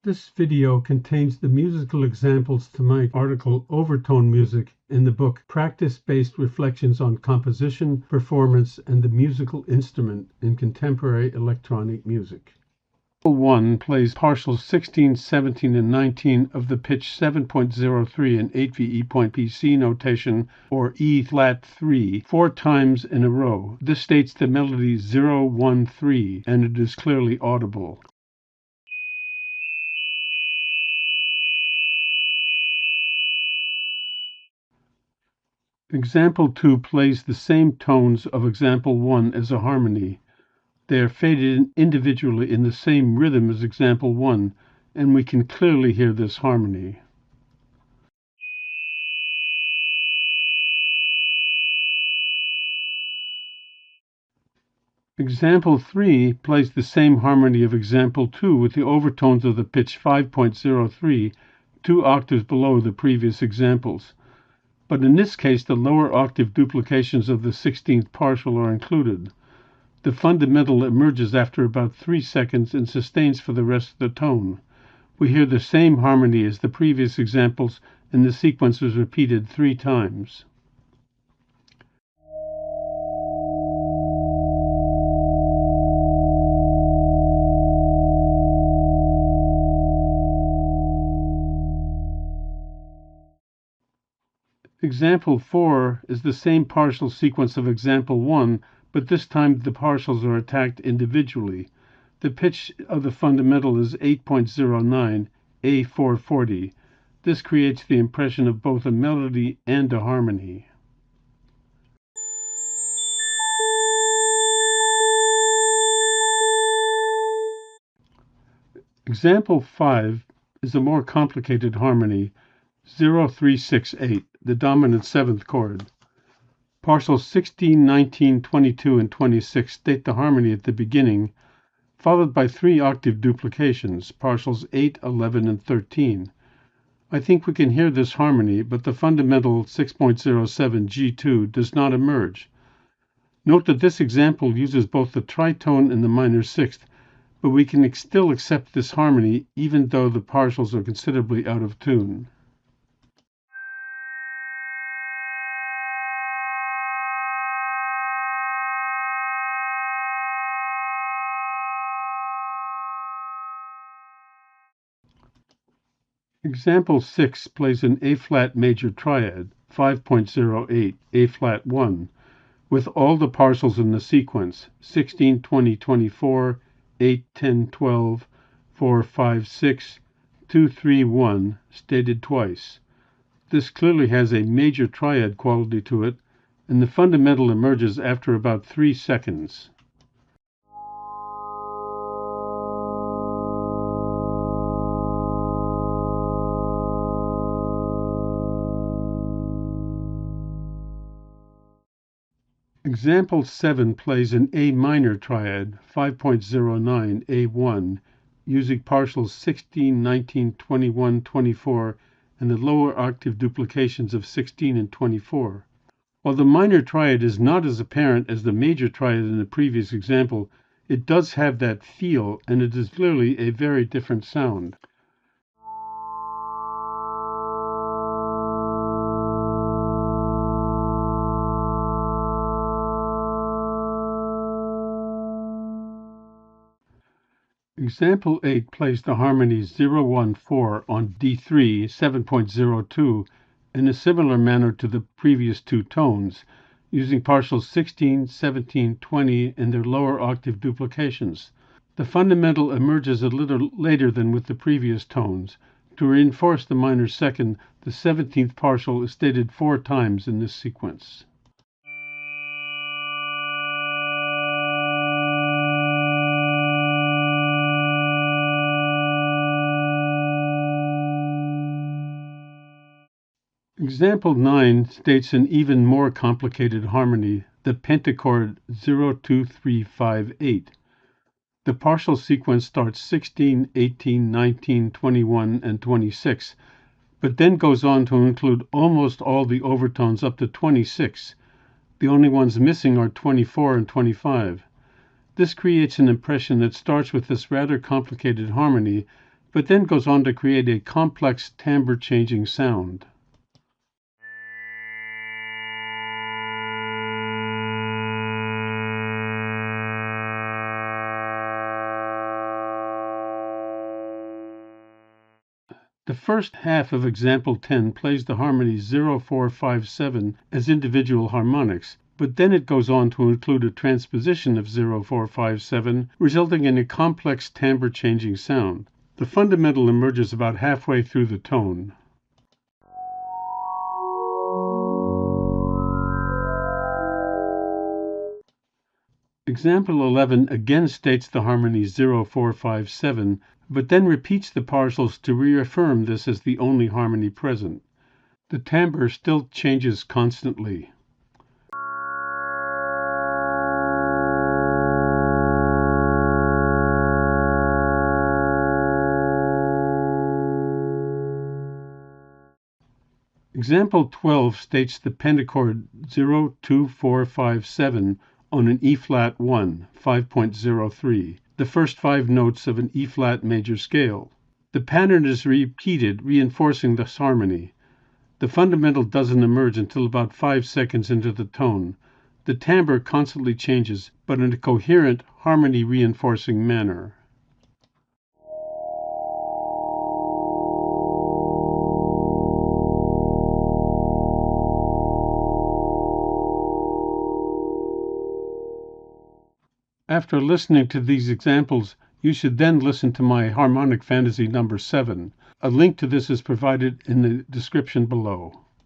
This video contains the musical examples to my article Overtone Music in the book Practice-Based Reflections on Composition, Performance, and the Musical Instrument in Contemporary Electronic Music. 1 plays partials 16, 17, and 19 of the pitch 7.03 in 8VE.PC notation, or E-flat 3, 4 times in a row. This states the melody 013, and it is clearly audible. Example 2 plays the same tones of Example 1 as a harmony. They are faded individually in the same rhythm as Example 1, and we can clearly hear this harmony. Example 3 plays the same harmony of Example 2 with the overtones of the pitch 5.03, 2 octaves below the previous examples. But in this case, the lower octave duplications of the 16th partial are included. The fundamental emerges after about 3 seconds and sustains for the rest of the tone. We hear the same harmony as the previous examples, and the sequence is repeated 3 times. Example 4 is the same partial sequence of Example 1, but this time the partials are attacked individually. The pitch of the fundamental is 8.09, A440. This creates the impression of both a melody and a harmony. Example 5 is a more complicated harmony, 0368, the dominant 7th chord. Partials 16, 19, 22, and 26 state the harmony at the beginning, followed by 3 octave duplications, partials 8, 11, and 13. I think we can hear this harmony, but the fundamental 6.07 G2 does not emerge. Note that this example uses both the tritone and the minor sixth, but we can still accept this harmony even though the partials are considerably out of tune. Example 6 plays an A-flat major triad, 5.08, A-flat 1, with all the partials in the sequence, 16, 20, 24, 8, 10, 12, 4, 5, 6, 2, 3, 1, stated twice. This clearly has a major triad quality to it, and the fundamental emerges after about 3 seconds. Example 7 plays an A minor triad, 5.09, A1, using partials 16, 19, 21, 24, and the lower octave duplications of 16 and 24. While the minor triad is not as apparent as the major triad in the previous example, it does have that feel, and it is clearly a very different sound. Example 8 plays the harmony 014 on D3 7.02 in a similar manner to the previous 2 tones, using partials 16, 17, 20, and their lower octave duplications. The fundamental emerges a little later than with the previous tones. To reinforce the minor second, the 17th partial is stated 4 times in this sequence. Example 9 states an even more complicated harmony, the pentachord 02358. The partial sequence starts 16, 18, 19, 21, and 26, but then goes on to include almost all the overtones up to 26. The only ones missing are 24 and 25. This creates an impression that starts with this rather complicated harmony, but then goes on to create a complex timbre-changing sound. The first half of example 10 plays the harmonies 0, 4, 5, 7 as individual harmonics, but then it goes on to include a transposition of 0, 4, 5, 7, resulting in a complex timbre-changing sound. The fundamental emerges about halfway through the tone. Example 11 again states the harmony 0, 4, 5, 7, but then repeats the partials to reaffirm this as the only harmony present. The timbre still changes constantly. Example 12 states the pentachord 0, 2, 4, 5, 7 on an E-flat 1, 5.03, the first 5 notes of an E-flat major scale. The pattern is repeated, reinforcing this harmony. The fundamental doesn't emerge until about 5 seconds into the tone. The timbre constantly changes, but in a coherent, harmony-reinforcing manner. After listening to these examples, you should then listen to my harmonic fantasy number 7. A link to this is provided in the description below.